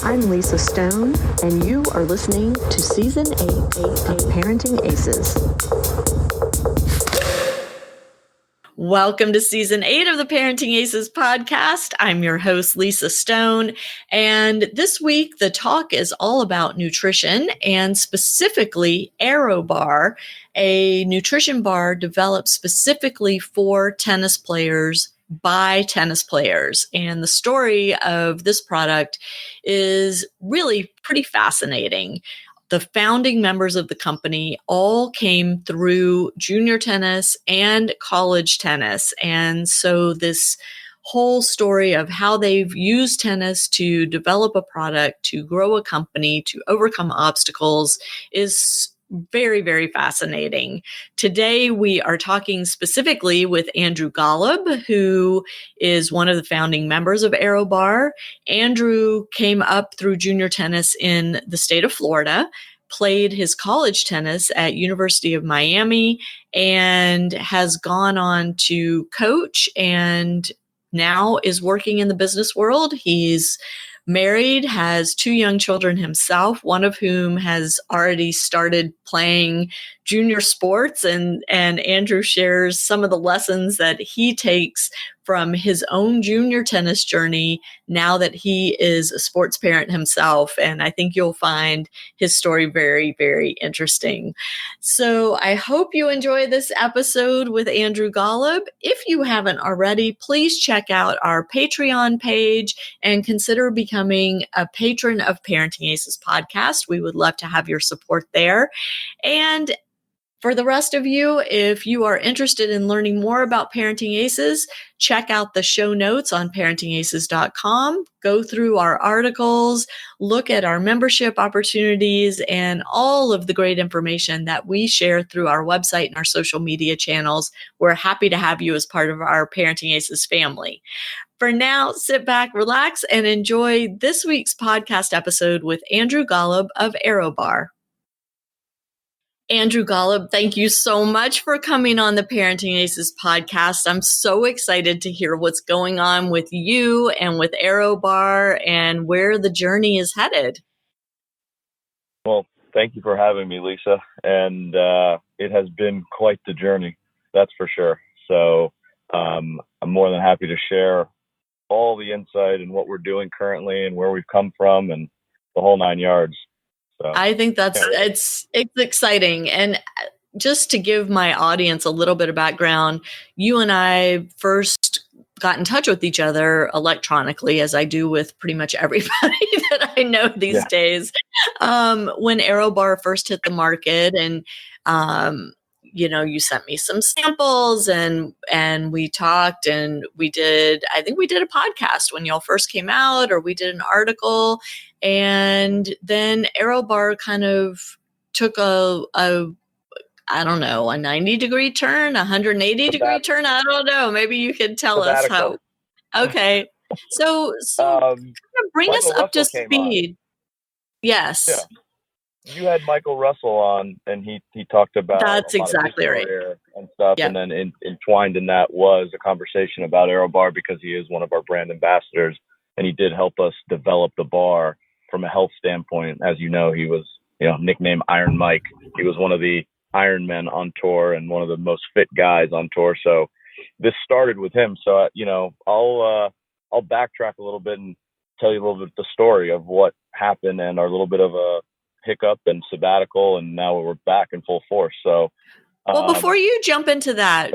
I'm Lisa Stone, and you are listening to Season 8 of Parenting Aces. Welcome to Season 8 of the Parenting Aces Podcast. I'm your host, Lisa Stone, and this week the talk is all about nutrition and specifically ArrowBar, a nutrition bar developed specifically for tennis players by tennis players. And the story of this product is really pretty fascinating. The founding members of the company all came through junior tennis and college tennis. And so this whole story of how they've used tennis to develop a product, to grow a company, to overcome obstacles is very, very fascinating. Today, we are talking specifically with Andrew Golub, who is one of the founding members of ArrowBar. Andrew came up through junior tennis in the state of Florida, played his college tennis at University of Miami, and has gone on to coach and now is working in the business world. He's married, has 2 young children himself, one of whom has already started playing junior sports, and Andrew shares some of the lessons that he takes from his own junior tennis journey now that he is a sports parent himself. And I think you'll find his story very, very interesting. So I hope you enjoy this episode with Andrew Golub. If you haven't already, please check out our Patreon page and consider becoming a patron of Parenting Aces Podcast. We would love to have your support there. And for the rest of you, if you are interested in learning more about Parenting Aces, check out the show notes on parentingaces.com. Go through our articles, look at our membership opportunities, and all of the great information that we share through our website and our social media channels. We're happy to have you as part of our Parenting Aces family. For now, sit back, relax, and enjoy this week's podcast episode with Andrew Golub of ArrowBar. Andrew Golub, thank you so much for coming on the Parenting Aces podcast. I'm so excited to hear what's going on with you and with ArrowBar and where the journey is headed. Well, thank you for having me, Lisa. And it has been quite the journey, that's for sure. So I'm more than happy to share all the insight and what we're doing currently and where we've come from and the whole 9 yards. So, I think it's exciting. And just to give my audience a little bit of background, you and I first got in touch with each other electronically, as I do with pretty much everybody that I know these days, when ArrowBar first hit the market. And you sent me some samples and we talked and I think we did a podcast when y'all first came out, or we did an article. And then ArrowBar kind of took a 90-degree turn, 180-degree turn. I don't know. Maybe you could tell us how. Okay. So kind of bring us up to speed. Yes. Yeah. You had Michael Russell on, and he talked about that's exactly right and stuff, yep. And then entwined in that was a conversation about ArrowBar because he is one of our brand ambassadors, and he did help us develop the bar from a health standpoint. As you know, he was nicknamed Iron Mike. He was one of the Iron Men on tour and one of the most fit guys on tour. So this started with him. So I'll backtrack a little bit and tell you a little bit the story of what happened and our little bit of a hiccup and sabbatical, and now we're back in full force. So, well, before you jump into that,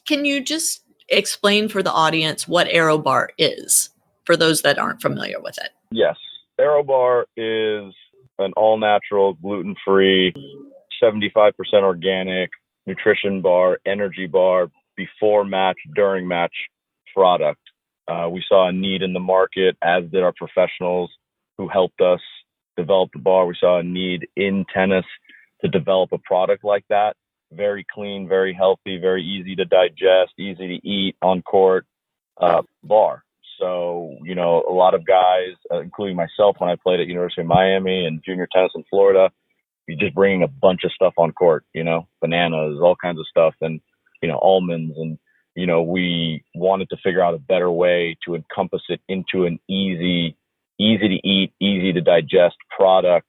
can you just explain for the audience what ArrowBar is for those that aren't familiar with it? Yes, ArrowBar is an all-natural, gluten-free, 75% organic nutrition bar, energy bar, before match, during match product. We saw a need in the market, as did our professionals who helped us develop the bar. We saw a need in tennis to develop a product like that. Very clean, very healthy, very easy to digest, easy to eat on court bar. So, a lot of guys, including myself, when I played at University of Miami and junior tennis in Florida, you're just bringing a bunch of stuff on court, bananas, all kinds of stuff, and, almonds. And, we wanted to figure out a better way to encompass it into an easy easy to eat, easy to digest product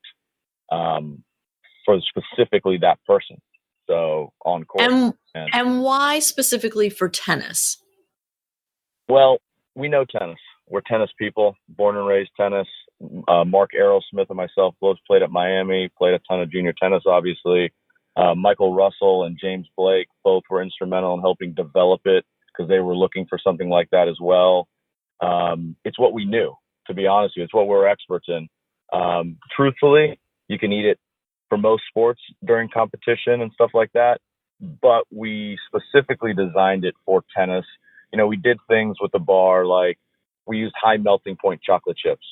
for specifically that person. So on court. And why specifically for tennis? Well, we know tennis. We're tennis people, born and raised tennis. Mark Aerosmith and myself both played at Miami, played a ton of junior tennis, obviously. Michael Russell and James Blake both were instrumental in helping develop it because they were looking for something like that as well. It's what we knew, to be honest with you. It's what we're experts in. Truthfully, you can eat it for most sports during competition and stuff like that, but we specifically designed it for tennis. We did things with the bar, like we used high melting point chocolate chips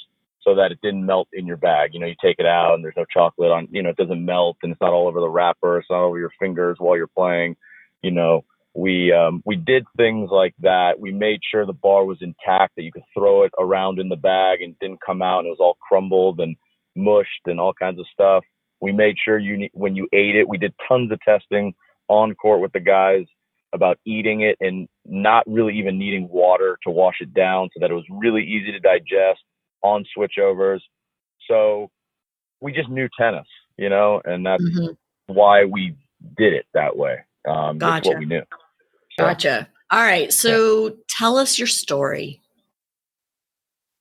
so that it didn't melt in your bag. You take it out and there's no chocolate on, it doesn't melt and it's not all over the wrapper. It's not over your fingers while you're playing. We did things like that. We made sure the bar was intact, that you could throw it around in the bag and it didn't come out and it was all crumbled and mushed and all kinds of stuff. We made sure when you ate it, we did tons of testing on court with the guys about eating it and not really even needing water to wash it down so that it was really easy to digest on switchovers. So we just knew tennis, and that's why we did it that way. Gotcha. That's what we knew. So, Gotcha. All right. So tell us your story.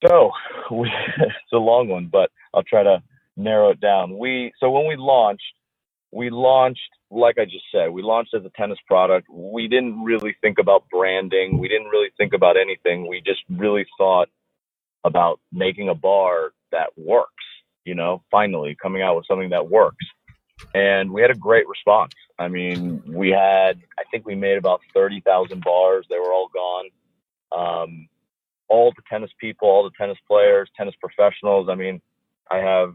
So it's a long one, but I'll try to narrow it down. So when we launched, like I just said, we launched as a tennis product. We didn't really think about branding. We didn't really think about anything. We just really thought about making a bar that works, finally coming out with something that works. And we had a great response. I mean, I think we made about 30,000 bars. They were all gone. All the tennis people, all the tennis players, tennis professionals. I mean, I have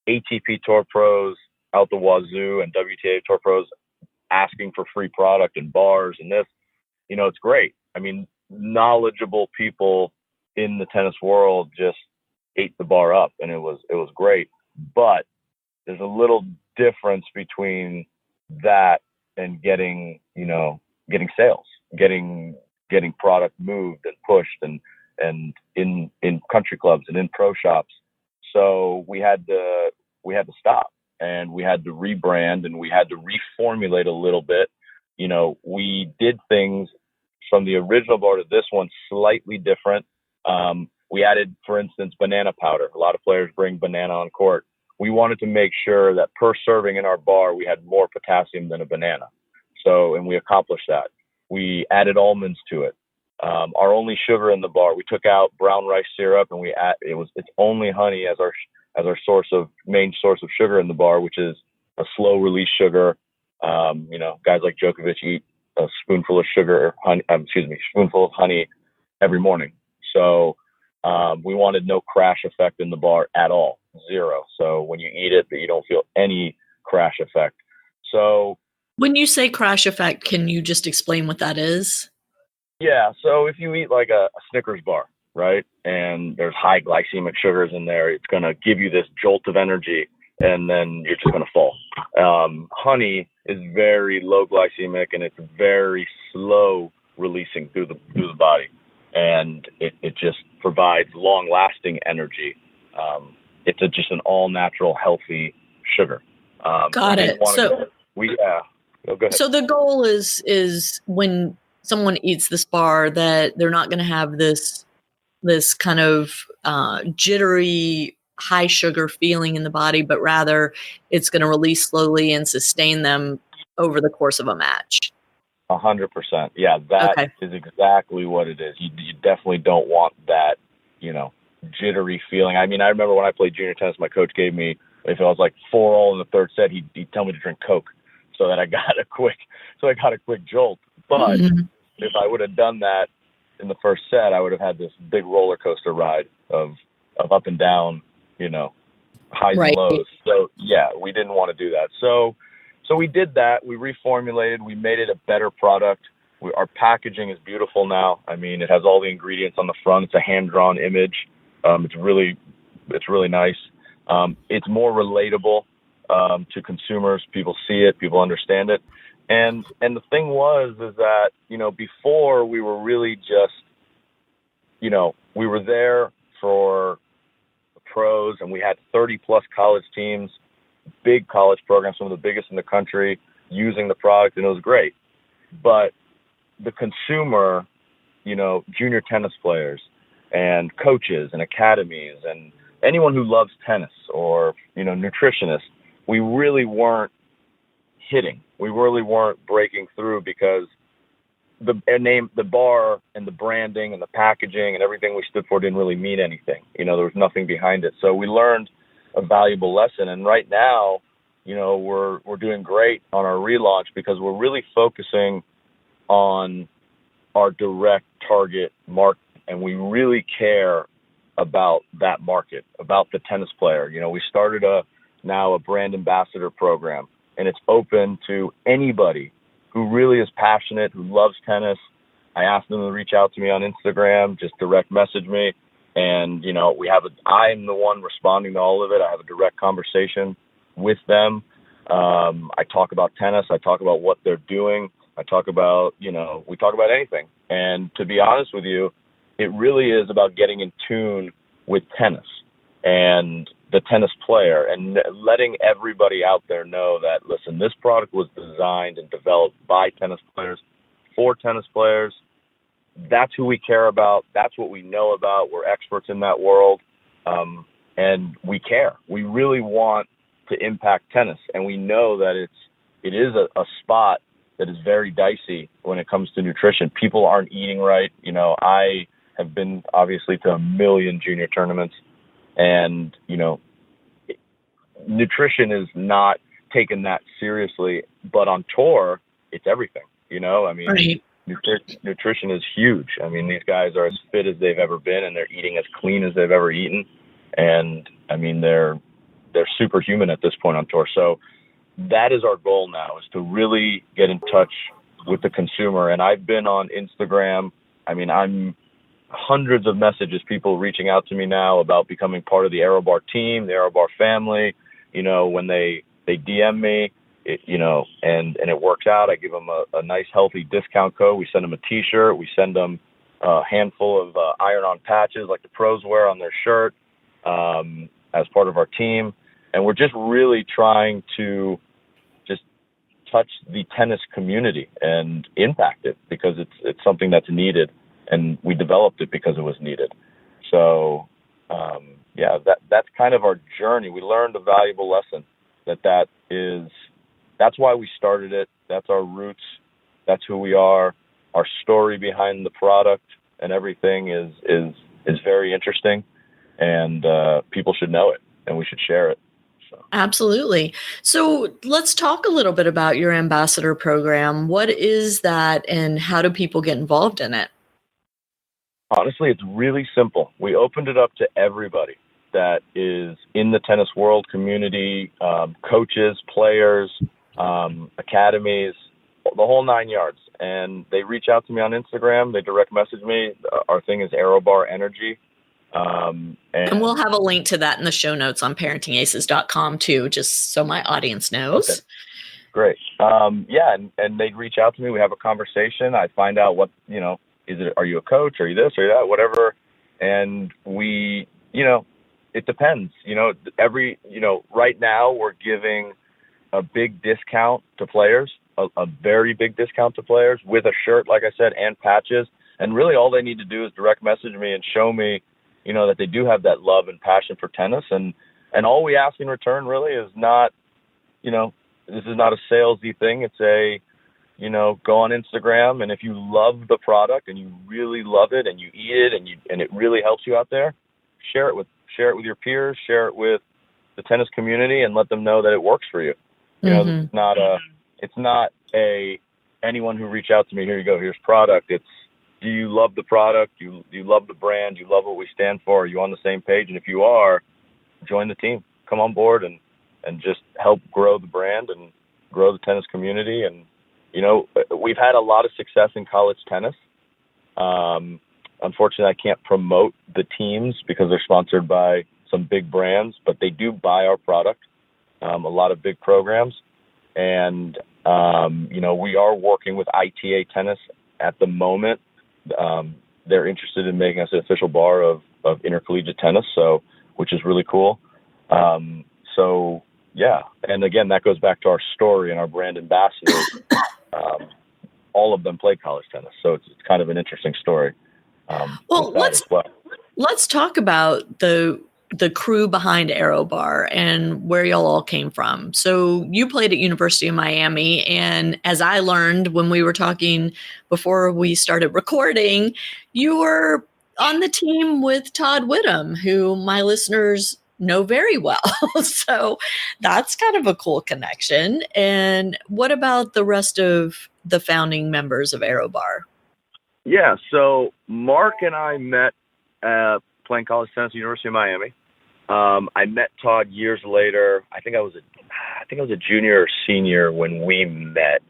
ATP Tour pros out the wazoo and WTA Tour pros asking for free product and bars and this. It's great. I mean, knowledgeable people in the tennis world just ate the bar up, and it was great. But there's a little difference between that and getting sales, getting product moved and pushed and in country clubs and in pro shops. So we had to stop, and we had to rebrand, and we had to reformulate a little bit. We did things from the original bar to this one slightly different. We added, for instance, banana powder. A lot of players bring banana on court. We wanted to make sure that per serving in our bar, we had more potassium than a banana. And we accomplished that. We added almonds to it. Our only sugar in the bar, we took out brown rice syrup, and it's only honey as our main source of sugar in the bar, which is a slow release sugar. Guys like Djokovic eat a spoonful of spoonful of honey every morning. So we wanted no crash effect in the bar at all, zero. So when you eat it, you don't feel any crash effect. So when you say crash effect, can you just explain what that is? Yeah. So if you eat like a Snickers bar, right, and there's high glycemic sugars in there, it's going to give you this jolt of energy, and then you're just going to fall. Honey is very low glycemic, and it's very slow releasing through the body, and it just provides long-lasting energy. It's just an all-natural, healthy sugar. Got it. Go ahead. So the goal is when someone eats this bar that they're not going to have this kind of jittery, high sugar feeling in the body, but rather it's going to release slowly and sustain them over the course of a match. 100%. Yeah, that is exactly what it is. You definitely don't want that, jittery feeling. I mean, I remember when I played junior tennis, my coach gave me, if it was like 4-all in the third set, he'd tell me to drink Coke so that I got a quick jolt. But if I would have done that in the first set, I would have had this big roller coaster ride of up and down, highs and lows. So yeah, we didn't want to do that. So we did that. We reformulated. We made it a better product. Our packaging is beautiful now. I mean, it has all the ingredients on the front. It's a hand-drawn image. It's really nice. It's more relatable to consumers. People see it. People understand it. And the thing is that, before we were really just, we were there for pros, and we had 30 plus college teams, big college programs, some of the biggest in the country, using the product, and it was great. But the consumer, junior tennis players and coaches and academies and anyone who loves tennis or, nutritionists, we really weren't hitting. We really weren't breaking through because the bar and the branding and the packaging and everything we stood for didn't really mean anything. There was nothing behind it. So we learned a valuable lesson. And right now, we're doing great on our relaunch because we're really focusing on our direct target market. And we really care about that market, about the tennis player. We started now a brand ambassador program, and it's open to anybody who really is passionate, who loves tennis. I asked them to reach out to me on Instagram, just direct message me. And, I'm the one responding to all of it. I have a direct conversation with them. I talk about tennis. I talk about what they're doing. I talk about, we talk about anything. And to be honest with you, it really is about getting in tune with tennis and the tennis player and letting everybody out there know that, listen, this product was designed and developed by tennis players for tennis players. That's who we care about. That's what we know about. We're experts in that world. And we care. We really want to impact tennis. And we know that it is a spot that is very dicey when it comes to nutrition. People aren't eating right. I have been obviously to a million junior tournaments, and, nutrition is not taken that seriously, but on tour, it's everything, Right. Nutrition is huge. These guys are as fit as they've ever been, and they're eating as clean as they've ever eaten. And they're superhuman at this point on tour. So that is our goal now, is to really get in touch with the consumer. And I've been on Instagram. I'm hundreds of messages, people reaching out to me now about becoming part of the ArrowBar team, the ArrowBar family. When they DM me, and it works out, I give them a nice, healthy discount code. We send them a T-shirt. We send them a handful of iron-on patches like the pros wear on their shirt as part of our team. And we're just really trying to just touch the tennis community and impact it because it's something that's needed. And we developed it because it was needed. So, that's kind of our journey. We learned a valuable lesson that's why we started it. That's our roots. That's who we are. Our story behind the product and everything is very interesting, and people should know it, and we should share it. So. Absolutely. So let's talk a little bit about your ambassador program. What is that, and how do people get involved in it? Honestly, it's really simple. We opened it up to everybody that is in the tennis world community, coaches, players, academies, the whole 9 yards. And they reach out to me on Instagram. They direct message me. Our thing is ArrowBar Energy. And we'll have a link to that in the show notes on ParentingAces.com too, just so my audience knows. Okay. Great. And they reach out to me. We have a conversation. I find out what, are you a coach? Are you this or that? Whatever. And we, it depends. Right now we're giving a big discount to players, a very big discount to players with a shirt, like I said, and patches. And really all they need to do is direct message me and show me, that they do have that love and passion for tennis. And all we ask in return really is not, this is not a salesy thing. It's go on Instagram, and if you love the product and you really love it and you eat it and it really helps you out there, share it with your peers, share it with the tennis community, and let them know that it works for you. It's not anyone who reach out to me, here you go, here's product. It's, do you love the product? Do you love the brand? Do you love what we stand for? Are you on the same page? And if you are, join the team, come on board and just help grow the brand and grow the tennis community. And, we've had a lot of success in college tennis. Unfortunately, I can't promote the teams because they're sponsored by some big brands, but they do buy our product, a lot of big programs. And, we are working with ITA Tennis at the moment. They're interested in making us an official bar of intercollegiate tennis. So which is really cool. So yeah, and again, that goes back to our story and our brand ambassadors. All of them played college tennis, so it's kind of an interesting story. Well, let's talk about the crew behind ArrowBar and where y'all all came from. So you played at University of Miami, and as I learned when we were talking before we started recording, you were on the team with Todd Whittam, who my listeners know very well. So that's kind of a cool connection. And what about the rest of the founding members of ArrowBar? Yeah, so Mark and I met playing college tennis at the University of Miami. I met Todd years later. I think I was a junior or senior when we met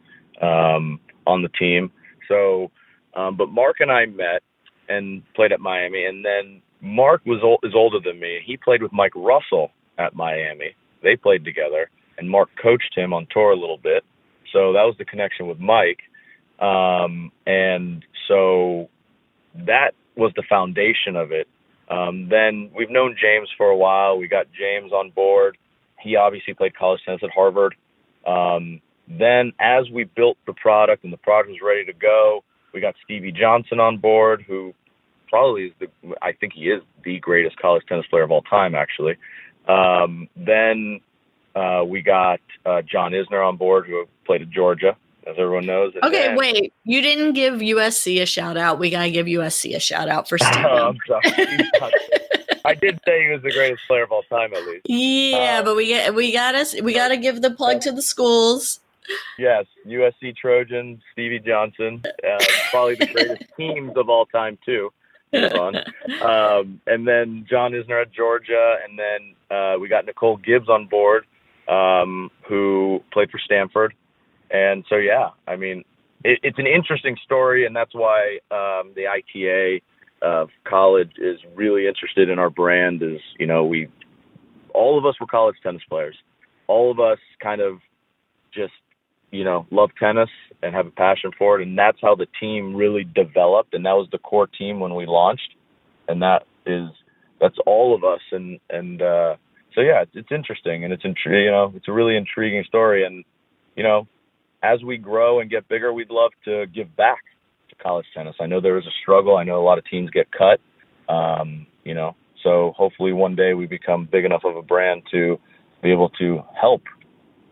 on the team. So, but Mark and I met and played at Miami, and then Mark is older than me. He played with Mike Russell at Miami. They played together, and Mark coached him on tour a little bit. So that was the connection with Mike. And so that was the foundation of it. Then we've known James for a while. We got James on board. He obviously played college tennis at Harvard. Then as we built the product and the product was ready to go, we got Stevie Johnson on board, who probably I think he is the greatest college tennis player of all time, actually. Then we got John Isner on board, who played at Georgia, as everyone knows. And okay, wait. You didn't give USC a shout out. We got to give USC a shout out for Stevie. I'm sorry. I did say he was the greatest player of all time, at least. Yeah, but we gotta give the plug to the schools. Yes, USC Trojans, Stevie Johnson, probably the greatest teams of all time too. And then John Isner at Georgia, and then we got Nicole Gibbs on board, who played for Stanford. And so, yeah, I mean, it's an interesting story, and that's why the ITA of college is really interested in our brand. Is, you know, all of us were college tennis players. All of us kind of just, you know, love tennis and have a passion for it, and that's how the team really developed, and that was the core team when we launched, and that's all of us, and so yeah, it's interesting, and it's a really intriguing story, and you know, as we grow and get bigger, we'd love to give back to college tennis. I know there is a struggle. I know a lot of teams get cut, you know, so hopefully one day we become big enough of a brand to be able to help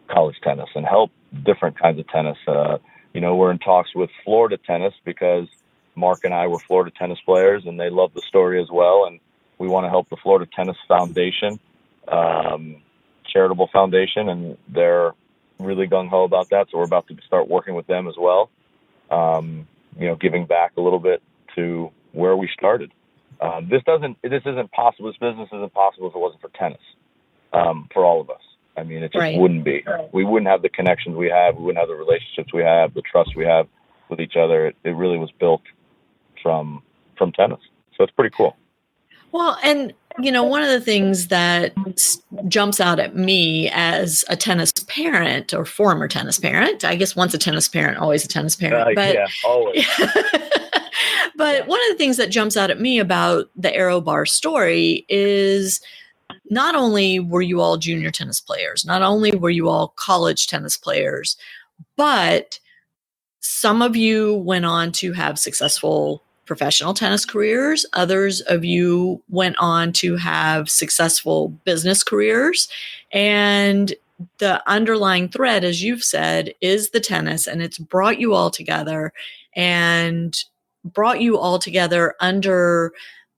college tennis and help different kinds of tennis. You know, we're in talks with Florida Tennis because Mark and I were Florida tennis players, and they love the story as well. And we want to help the Florida Tennis Foundation, charitable foundation, and they're really gung-ho about that. So we're about to start working with them as well. You know, giving back a little bit to where we started. This isn't possible. This business isn't possible if it wasn't for tennis, for all of us. I mean, it just wouldn't be. We wouldn't have the connections we have. We wouldn't have the relationships we have, the trust we have with each other. It really was built from tennis. So it's pretty cool. Well, and, you know, one of the things that jumps out at me as a tennis parent or former tennis parent, I guess once a tennis parent, always a tennis parent. Yeah, always. But one of the things that jumps out at me about the ArrowBar story is not only were you all junior tennis players, not only were you all college tennis players, but some of you went on to have successful professional tennis careers. Others of you went on to have successful business careers. And the underlying thread, as you've said, is the tennis, and it's brought you all together under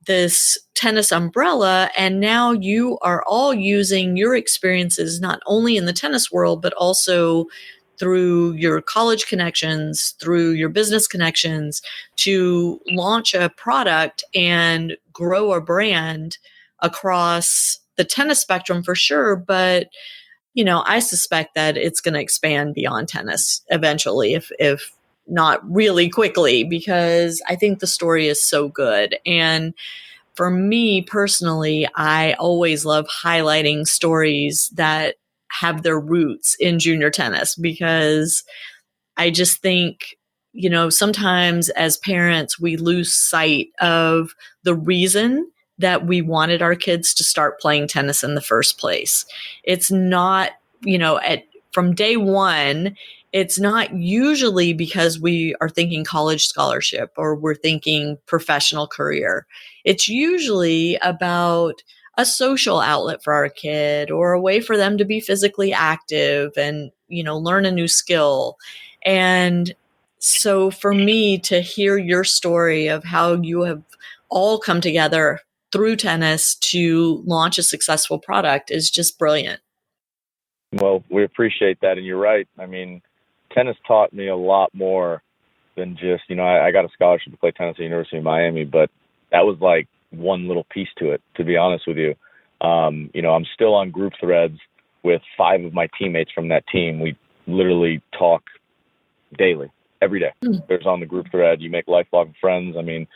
this tennis umbrella. And now you are all using your experiences, not only in the tennis world, but also through your college connections, through your business connections, to launch a product and grow a brand across the tennis spectrum for sure. But, you know, I suspect that it's going to expand beyond tennis eventually, if not really quickly, because I think the story is so good. And for me personally, I always love highlighting stories that have their roots in junior tennis, because I just think, you know, sometimes as parents, we lose sight of the reason that we wanted our kids to start playing tennis in the first place. It's not, from day one, it's not usually because we are thinking college scholarship or we're thinking professional career. It's usually about a social outlet for our kid or a way for them to be physically active and, learn a new skill. And so for me to hear your story of how you have all come together through tennis to launch a successful product is just brilliant. Well, we appreciate that. And you're right. I mean, tennis taught me a lot more than just, I got a scholarship to play tennis at the University of Miami, but that was like one little piece to it, to be honest with you. I'm still on group threads with 5 of my teammates from that team. We literally talk daily, every day. There's on the group thread. You make lifelong friends. I mean,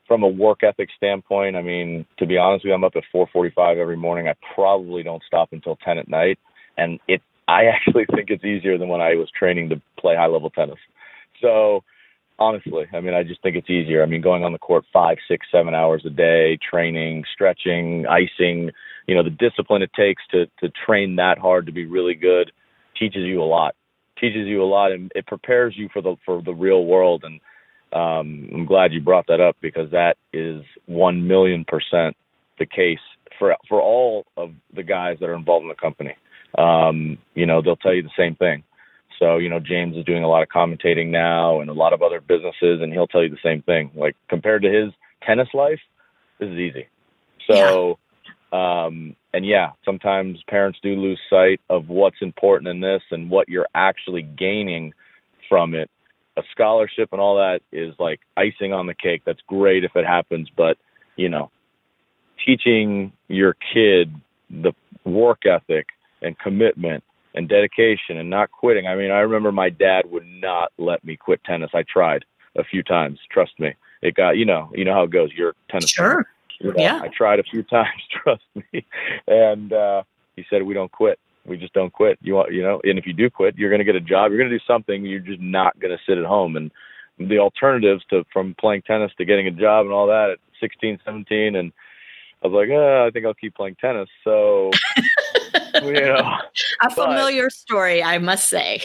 from a work ethic standpoint, to be honest with you, I'm up at 4:45 every morning. I probably don't stop until 10 at night. And I actually think it's easier than when I was training to play high-level tennis. So honestly, I just think it's easier. Going on the court 5, 6, 7 hours a day, training, stretching, icing, the discipline it takes to train that hard to be really good teaches you a lot. And it prepares you for the real world. And I'm glad you brought that up because that is 1,000,000% the case for all of the guys that are involved in the company. They'll tell you the same thing. So, James is doing a lot of commentating now and a lot of other businesses, and he'll tell you the same thing. Like, compared to his tennis life, this is easy. So, sometimes parents do lose sight of what's important in this and what you're actually gaining from it. A scholarship and all that is like icing on the cake. That's great if it happens, but, teaching your kid the work ethic and commitment and dedication and not quitting. I remember my dad would not let me quit tennis. I tried a few times. Trust me. It got, you know how it goes. You're a tennis Sure. player. Yeah. I tried a few times. Trust me. And he said, we don't quit. We just don't quit. And if you do quit, you're going to get a job. You're going to do something. You're just not going to sit at home. And the alternatives from playing tennis to getting a job and all that at 16, 17. And I was like, I think I'll keep playing tennis. So, A familiar story, I must say.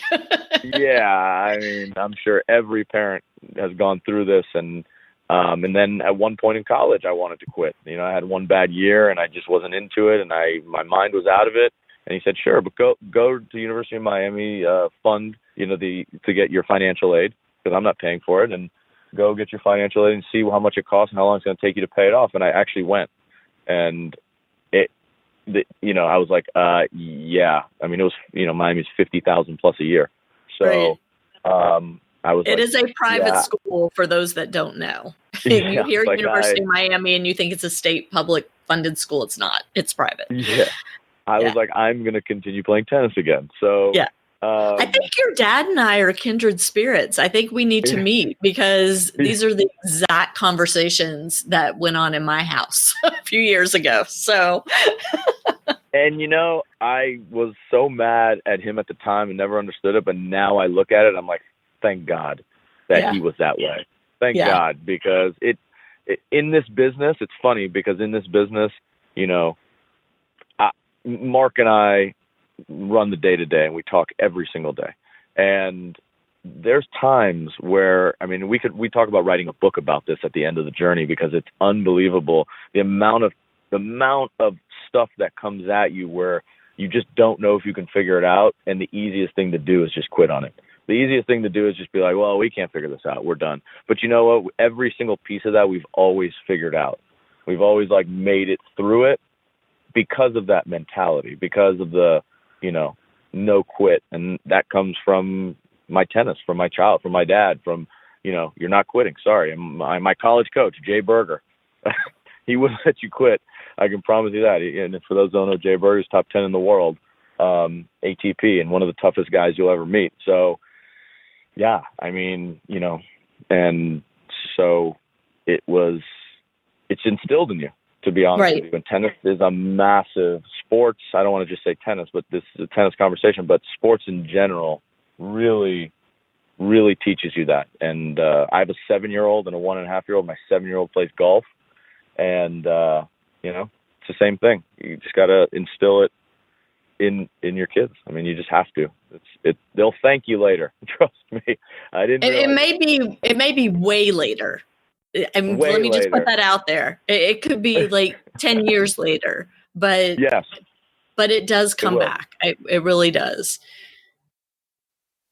Yeah. I'm sure every parent has gone through this. And then at one point in college, I wanted to quit. I had one bad year and I just wasn't into it. And my mind was out of it. And he said, sure, but go to the University of Miami, fund, to get your financial aid, because I'm not paying for it, and go get your financial aid and see how much it costs and how long it's going to take you to pay it off. And I actually went, and I was like, yeah. It was, Miami's $50,000 plus a year. So, right. I was. It like, is a private yeah. school for those that don't know. Yeah, you hear like University of Miami and you think it's a state public funded school. It's not. It's private. Yeah. I was like, I'm going to continue playing tennis again. So yeah. I think your dad and I are kindred spirits. I think we need to meet because these are the exact conversations that went on in my house a few years ago. So, and I was so mad at him at the time and never understood it. But now I look at it, I'm like, thank God that he was that way. Thank God, because it in this business, it's funny because in this business, Mark and I run the day-to-day and we talk every single day. And there's times where, we talk about writing a book about this at the end of the journey because it's unbelievable. The amount of stuff that comes at you where you just don't know if you can figure it out. And the easiest thing to do is just quit on it. The easiest thing to do is just be like, well, we can't figure this out. We're done. But you know what? Every single piece of that, we've always figured out. We've always made it through it. Because of that mentality, because of the, no quit. And that comes from my tennis, from my child, from my dad, from, you're not quitting. Sorry. My college coach, Jay Berger, he wouldn't let you quit. I can promise you that. And for those who don't know, Jay Berger's top 10 in the world, ATP, and one of the toughest guys you'll ever meet. So, yeah, and so it's instilled in you. To be honest with you, and tennis is a massive sports. I don't want to just say tennis, but this is a tennis conversation, but sports in general really, really teaches you that. And I have a 7-year-old and a 1.5-year-old. My 7-year-old plays golf, and it's the same thing. You just got to instill it in your kids. I mean, you just have to. They'll thank you later. Trust me. I didn't. It may be way later. Let me just put that out there. It could be like 10 years later, but yes, but it does come back. It really does.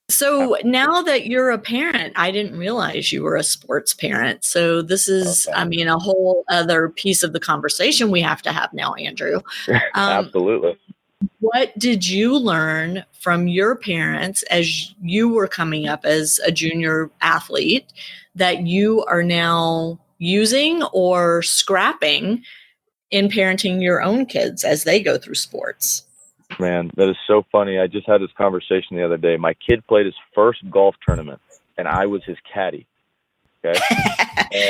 So now that you're a parent, I didn't realize you were a sports parent. So this is, a whole other piece of the conversation we have to have now, Andrew. Absolutely. What did you learn from your parents as you were coming up as a junior athlete that you are now using or scrapping in parenting your own kids as they go through sports? Man, that is so funny. I just had this conversation the other day. My kid played his first golf tournament, and I was his caddy. Okay,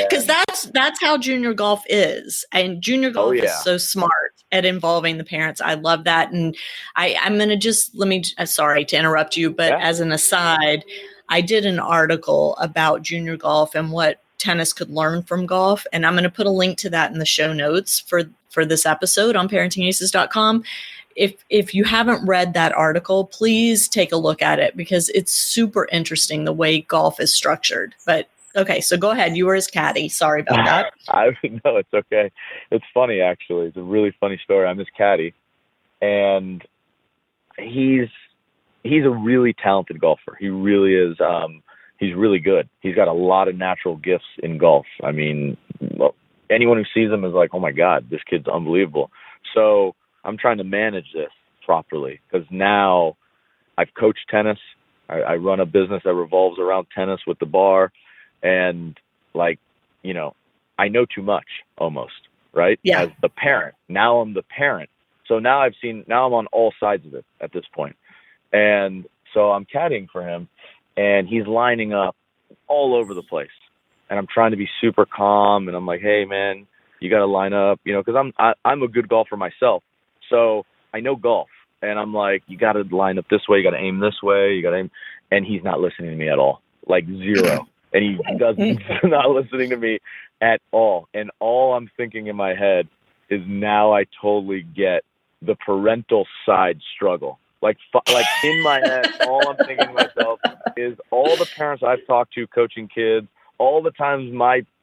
because that's how junior golf is, and junior golf is so smart at involving the parents. I love that, and I'm gonna sorry to interrupt you, but as an aside, I did an article about junior golf and what tennis could learn from golf, and I'm going to put a link to that in the show notes for this episode on ParentingAces.com. If you haven't read that article, please take a look at it because it's super interesting the way golf is structured. But okay, so go ahead. You were his caddy. Sorry about that. No, it's okay. It's funny, actually. It's a really funny story. I'm his caddy, and he's a really talented golfer. He really is. He's really good. He's got a lot of natural gifts in golf. I mean, anyone who sees him is like, oh my God, this kid's unbelievable. So I'm trying to manage this properly because now I've coached tennis. I run a business that revolves around tennis with the bar. And I know too much almost, right? Yeah. As the parent. Now I'm the parent. So now I'm on all sides of it at this point. And so I'm caddying for him and he's lining up all over the place. And I'm trying to be super calm. And I'm like, hey man, you got to line up, cause I'm a good golfer myself. So I know golf and I'm like, you got to line up this way. You got to aim this way. You got to aim. And he's not listening to me at all. Like zero. And he doesn't not listening to me at all. And all I'm thinking in my head is now I totally get the parental side struggle. Like in my head, all I'm thinking to myself is all the parents I've talked to coaching kids, all the times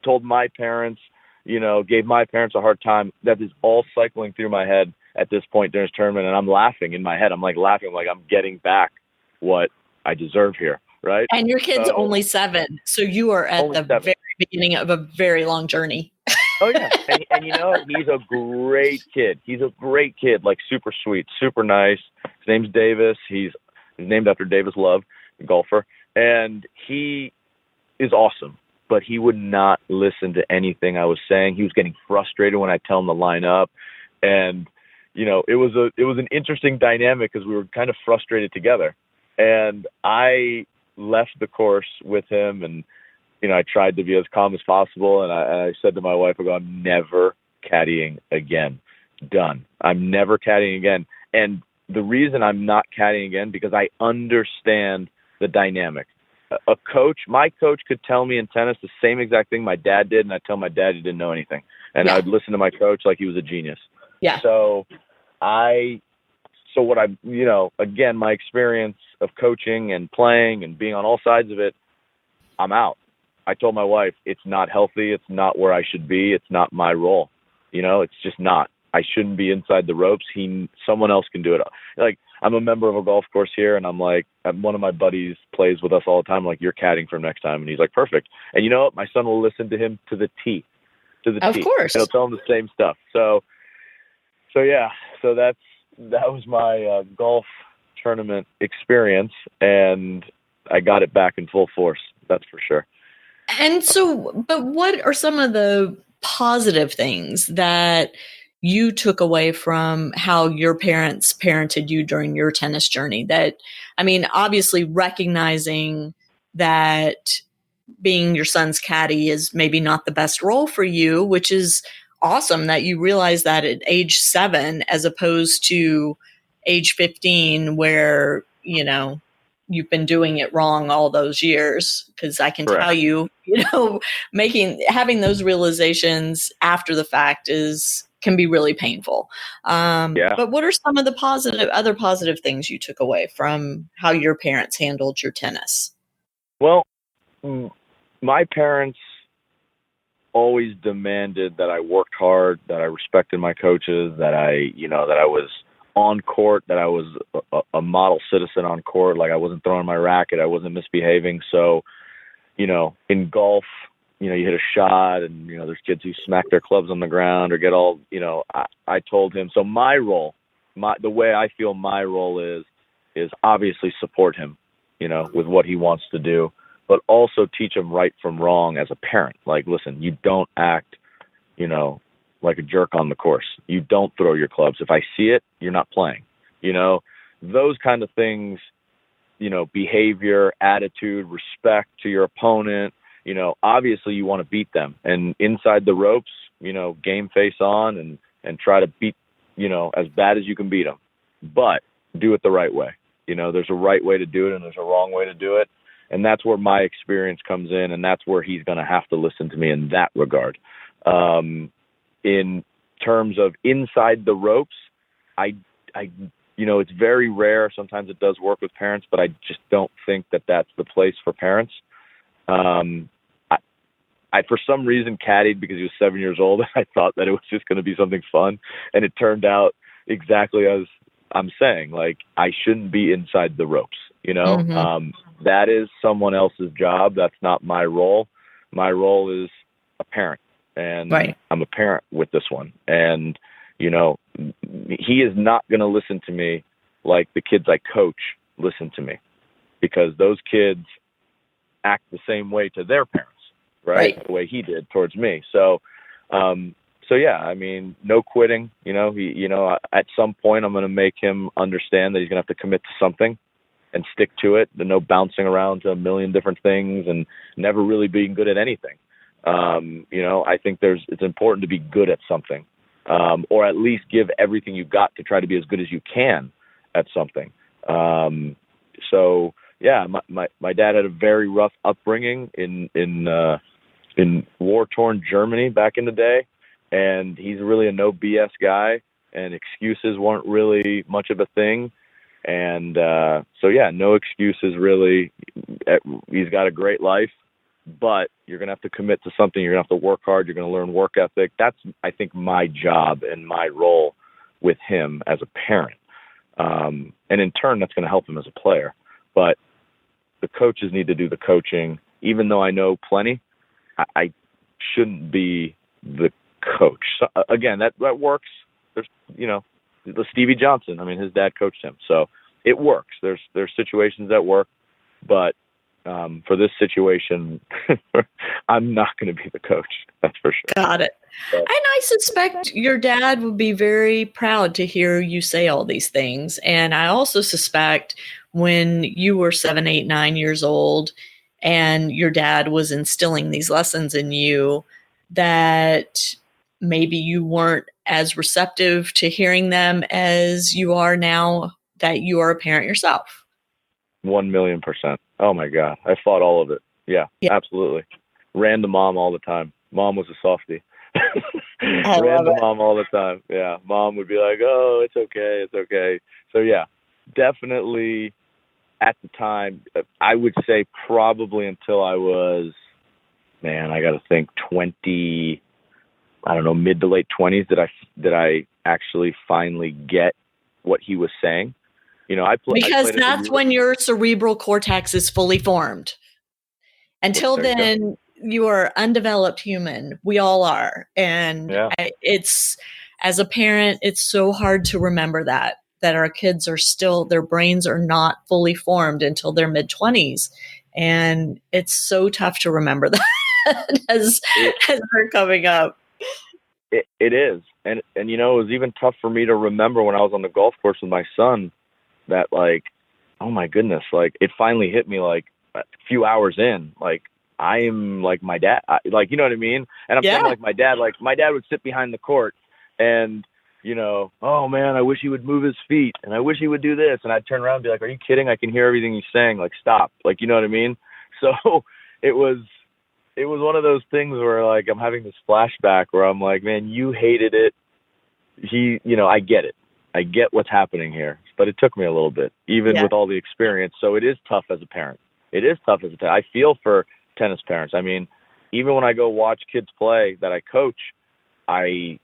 told my parents, gave my parents a hard time. That is all cycling through my head at this point during this tournament. And I'm laughing in my head. I'm like laughing, like I'm getting back what I deserve here. Right. And your kid's only 7. So you are at the 7. Very beginning of a very long journey. Oh, yeah. And he's a great kid. He's a great kid, like super sweet, super nice. His name's Davis. He's named after Davis Love, the golfer. And he is awesome. But he would not listen to anything I was saying. He was getting frustrated when I tell him to line up. And, it was an interesting dynamic because we were kind of frustrated together. And I left the course with him and, I tried to be as calm as possible. And I said to my wife, I'm never caddying again. Done. I'm never caddying again. And the reason I'm not caddying again, because I understand the dynamic. My coach could tell me in tennis the same exact thing my dad did. And I'd tell my dad he didn't know anything. And I'd listen to my coach like he was a genius. Yeah. So what again, my experience of coaching and playing and being on all sides of it, I'm out. I told my wife, it's not healthy. It's not where I should be. It's not my role. It's just not. I shouldn't be inside the ropes. Someone else can do it. Like, I'm a member of a golf course here, and I'm like, one of my buddies plays with us all the time. I'm like, you're caddying for next time. And he's like, perfect. And you know what? My son will listen to him to the T. Of course. And he'll tell him the same stuff. So yeah. So that was my golf tournament experience, and I got it back in full force. That's for sure. And so, but what are some of the positive things that you took away from how your parents parented you during your tennis journey? Obviously recognizing that being your son's caddy is maybe not the best role for you, which is awesome that you realize that at age 7, as opposed to age 15, where, you've been doing it wrong all those years. Because I can tell you, having those realizations after the fact is can be really painful. Yeah. But what are some of the other positive things you took away from how your parents handled your tennis? Well, my parents always demanded that I worked hard, that I respected my coaches, that I was on court, that I was a model citizen on court. Like I wasn't throwing my racket, I wasn't misbehaving. So, in golf, you hit a shot and, there's kids who smack their clubs on the ground or get all, I told him. So my role, the way I feel my role is obviously support him, with what he wants to do, but also teach him right from wrong as a parent. Like, listen, you don't act, like a jerk on the course. You don't throw your clubs. If I see it, you're not playing. Those kind of things, behavior, attitude, respect to your opponent. Obviously you want to beat them, and inside the ropes, game face on and try to beat, as bad as you can beat them, but do it the right way. There's a right way to do it and there's a wrong way to do it. And that's where my experience comes in. And that's where he's going to have to listen to me in that regard. In terms of inside the ropes, I it's very rare. Sometimes it does work with parents, but I just don't think that that's the place for parents. I for some reason caddied because he was 7 years old. I thought that it was just going to be something fun. And it turned out exactly as I'm saying. Like, I shouldn't be inside the ropes, that is someone else's job. That's not my role. My role is a parent, and right. I'm a parent with this one. And, he is not going to listen to me like the kids I coach listen to me, because those kids act the same way to their parents, right? The way he did towards me. So yeah, I mean, no quitting, at some point I'm going to make him understand that he's going to have to commit to something and stick to it. And no bouncing around to a million different things and never really being good at anything. I think it's important to be good at something, or at least give everything you got to try to be as good as you can at something. So yeah, my dad had a very rough upbringing in war-torn Germany back in the day. And he's really a no BS guy, and excuses weren't really much of a thing. And so yeah, no excuses really. He's got a great life, but you're going to have to commit to something. You're going to have to work hard. You're going to learn work ethic. That's, I think, my job and my role with him as a parent. And in turn, that's going to help him as a player. But the coaches need to do the coaching. Even though I know plenty, I shouldn't be the coach. So, again, that works. There's, the Stevie Johnson. I mean, his dad coached him, so it works. There's situations that work, but for this situation, I'm not going to be the coach. That's for sure. Got it. So, and I suspect your dad would be very proud to hear you say all these things. And I also suspect when you were 7, 8, 9 years old, and your dad was instilling these lessons in you, that maybe you weren't as receptive to hearing them as you are now that you are a parent yourself. 1,000,000%. Oh my God. I fought all of it. Yeah, absolutely. Ran to mom all the time. Mom was a softie. Ran to mom all the time. Yeah. Mom would be like, oh, it's okay. It's okay. So yeah, definitely at the time, I would say probably until I was, I got to think 20, mid to late 20s, did I actually finally get what he was saying. Because that's when your cerebral cortex is fully formed. Until then, you are undeveloped human. We all are. And it's, as a parent, it's so hard to remember that our kids are still, their brains are not fully formed until their mid-20s. And it's so tough to remember that as they're coming up. It is. And it was even tough for me to remember when I was on the golf course with my son that, like, oh my goodness, like it finally hit me like a few hours in, like I am like my dad, like, you know what I mean? And I'm saying like my dad would sit behind the court and, oh man, I wish he would move his feet and I wish he would do this. And I'd turn around and be like, are you kidding? I can hear everything he's saying. Like, stop. Like, you know what I mean? So it was one of those things where like I'm having this flashback where I'm like, man, you hated it I get it. I get what's happening here, but it took me a little bit, even with all the experience. So it is tough as a parent. I feel for tennis parents. I mean, even when I go watch kids play that I coach, it's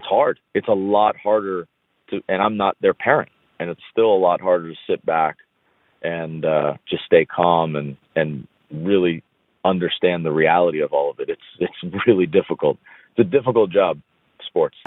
hard. It's a lot harder and I'm not their parent, and it's still a lot harder to sit back and just stay calm and really understand the reality of all of it. It's really difficult. It's a difficult job, sports,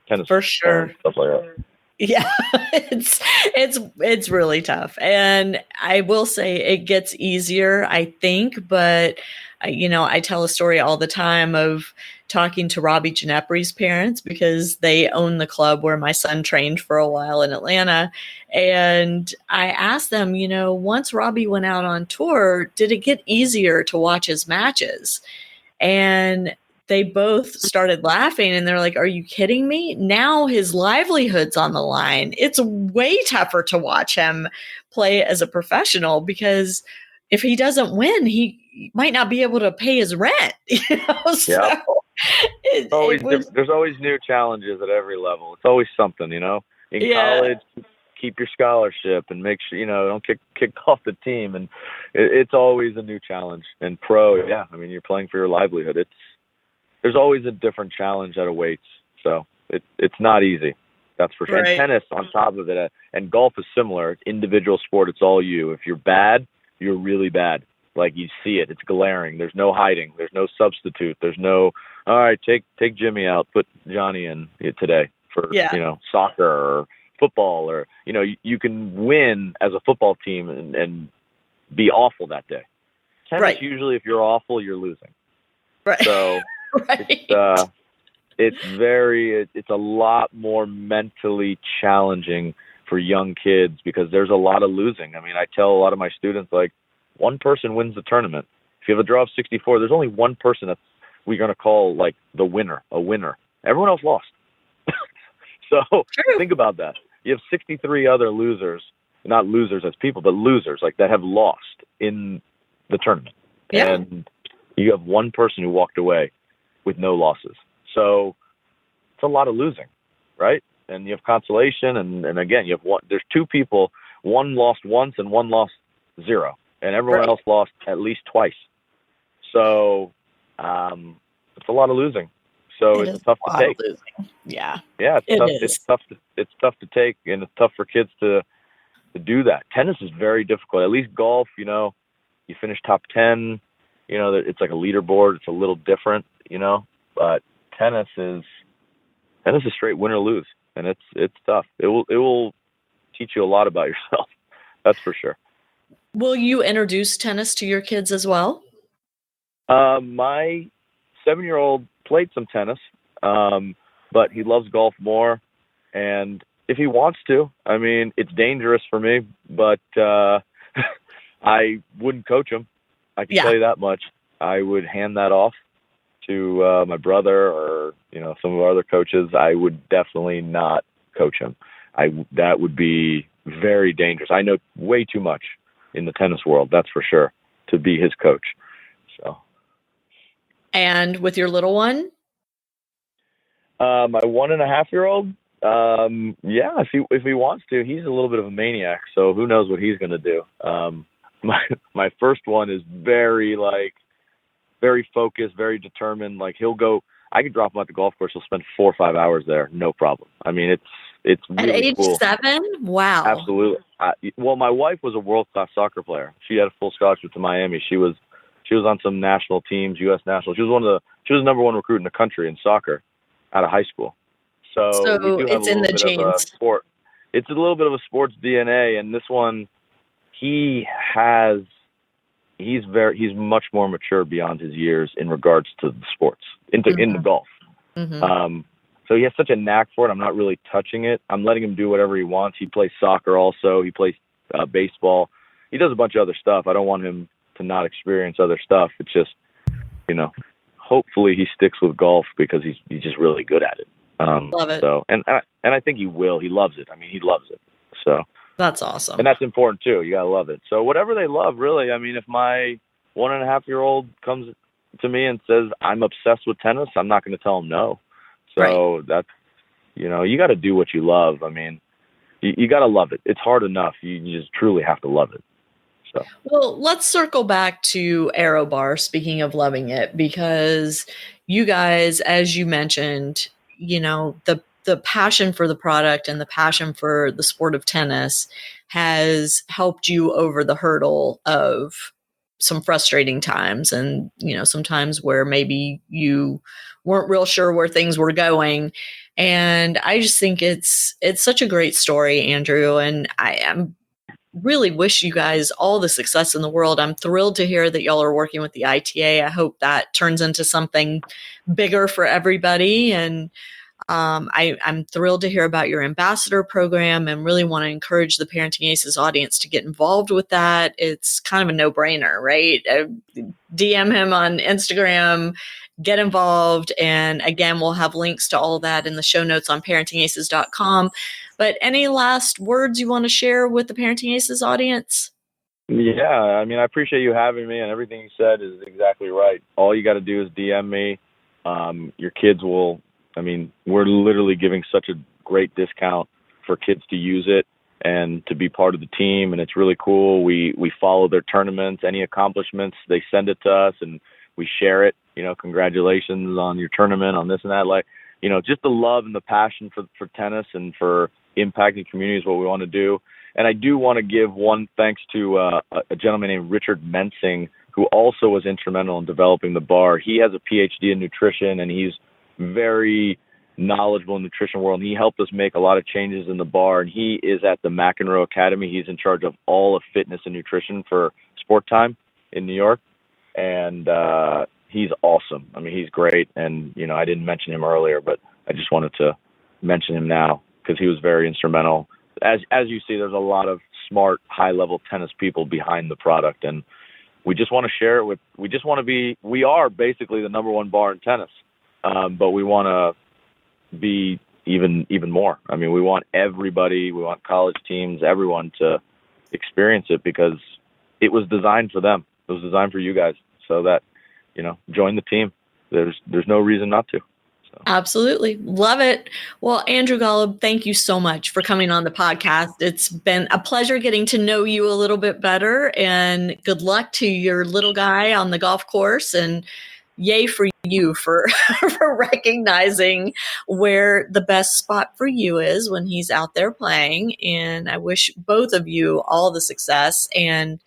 tennis, for sure, stuff like that. Yeah, it's really tough. And I will say it gets easier, I think, but I tell a story all the time of talking to Robbie Gineppri's parents, because they own the club where my son trained for a while in Atlanta. And I asked them, once Robbie went out on tour, did it get easier to watch his matches? And they both started laughing, and they're like, are you kidding me? Now his livelihood's on the line. It's way tougher to watch him play as a professional, because if he doesn't win, he might not be able to pay his rent. So there's always new challenges at every level. It's always something, in college, keep your scholarship and make sure, don't kick off the team. And it's always a new challenge. And pro, you're playing for your livelihood. There's always a different challenge that awaits. So it's not easy. That's for sure. Right. And tennis on top of it. And golf is similar. It's individual sport. It's all you. If you're bad, you're really bad. Like, you see it. It's glaring. There's no hiding. There's no substitute. There's no, all right, take Jimmy out, put Johnny in today for, soccer or football, or, you can win as a football team and be awful that day. Tennis, usually if you're awful, you're losing. Right. So it's a lot more mentally challenging for young kids, because there's a lot of losing. I mean, I tell a lot of my students, like, one person wins the tournament. If you have a draw of 64, there's only one person that we're going to call like a winner. Everyone else lost. So think about that. You have 63 other losers, not losers as people, but losers, like, that have lost in the tournament. Yeah. And you have one person who walked away with no losses. So it's a lot of losing, right? And you have consolation, and again, you have one. There's two people. One lost once, and one lost zero, and everyone else lost at least twice. So it's a lot of losing. So it's tough to take. Yeah, it's tough. It's tough to take, and it's tough for kids to do that. Tennis is very difficult. At least golf, you finish top 10. It's like a leaderboard. It's a little different, but tennis is straight win or lose, and it's tough. It will teach you a lot about yourself. That's for sure. Will you introduce tennis to your kids as well? My 7-year-old played some tennis, but he loves golf more. And if he wants to, I mean, it's dangerous for me, but I wouldn't coach him. I can tell you that much. I would hand that off to my brother or, some of our other coaches. I would definitely not coach him. That would be very dangerous. I know way too much in the tennis world, that's for sure, to be his coach. So. And with your little one? My 1.5-year-old, if he wants to. He's a little bit of a maniac, so who knows what he's going to do. My first one is very focused, very determined. Like, he'll go. I could drop him at the golf course. He'll spend 4 or 5 hours there, no problem. I mean, it's really at age cool. 7. Wow. Absolutely. Well, my wife was a world-class soccer player. She had a full scholarship to Miami. She was on some national teams, U.S. national. She was the number one recruit in the country in soccer out of high school. So we do have it's in the genes. Sport. It's a little bit of a sports DNA, and this one, he's much more mature beyond his years in regards to the sports, in the golf. Mm-hmm. So he has such a knack for it. I'm not really touching it. I'm letting him do whatever he wants. He plays soccer also. He plays baseball. He does a bunch of other stuff. I don't want him to not experience other stuff. It's just, hopefully he sticks with golf because he's just really good at it. Love it. So, and I think he will. He loves it. I mean, he loves it. So that's awesome. And that's important too. You gotta love it. So whatever they love, really. I mean, if my 1.5-year-old comes to me and says, I'm obsessed with tennis, I'm not going to tell him no. So You got to do what you love. I mean, you got to love it. It's hard enough. You just truly have to love it. So. Well, let's circle back to ArrowBar, speaking of loving it, because you guys, as you mentioned, the passion for the product and the passion for the sport of tennis has helped you over the hurdle of some frustrating times, and some times where maybe you weren't real sure where things were going. And I just think it's such a great story, Andrew, and I am really wish you guys all the success in the world. I'm thrilled to hear that y'all are working with the ITA. I hope that turns into something bigger for everybody. And I'm thrilled to hear about your ambassador program, and really want to encourage the Parenting Aces audience to get involved with that. It's kind of a no-brainer, right? DM him on Instagram, get involved. And again, we'll have links to all that in the show notes on parentingaces.com. But any last words you want to share with the Parenting Aces audience? Yeah, I mean, I appreciate you having me, and everything you said is exactly right. All you got to do is DM me. Your kids will, we're literally giving such a great discount for kids to use it and to be part of the team, and it's really cool. We follow their tournaments, any accomplishments, they send it to us, and we share it. Congratulations on your tournament, on this and that. Just the love and the passion for tennis and for impacting communities, what we want to do. And I do want to give one thanks to a gentleman named Richard Menteng, who also was instrumental in developing the bar. He has a PhD in nutrition, and he's very knowledgeable in the nutrition world. And he helped us make a lot of changes in the bar. And he is at the McEnroe Academy. He's in charge of all of fitness and nutrition for Sport Time in New York. And he's awesome. He's great. And, I didn't mention him earlier, but I just wanted to mention him now because he was very instrumental. As you see, there's a lot of smart, high-level tennis people behind the product, and we just want to share it we are basically the number one bar in tennis, but we want to be even more. We want everybody, we want college teams, everyone to experience it because it was designed for them. It was designed for you guys, so that, join the team. There's no reason not to. So. Absolutely. Love it. Well, Andrew Golub, thank you so much for coming on the podcast. It's been a pleasure getting to know you a little bit better, and good luck to your little guy on the golf course, and yay for you for recognizing where the best spot for you is when he's out there playing. And I wish both of you all the success, and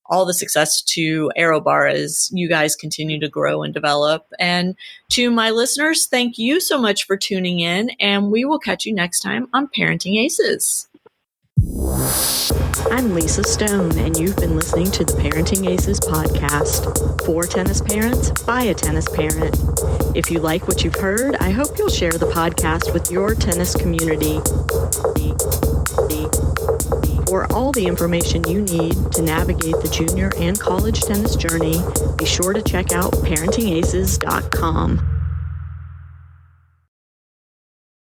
all the success to ArrowBar as you guys continue to grow and develop. And to my listeners, thank you so much for tuning in, and we will catch you next time on Parenting Aces. I'm Lisa Stone, and you've been listening to the Parenting Aces podcast. For tennis parents, by a tennis parent. If you like what you've heard, I hope you'll share the podcast with your tennis community. For all the information you need to navigate the junior and college tennis journey, be sure to check out parentingaces.com.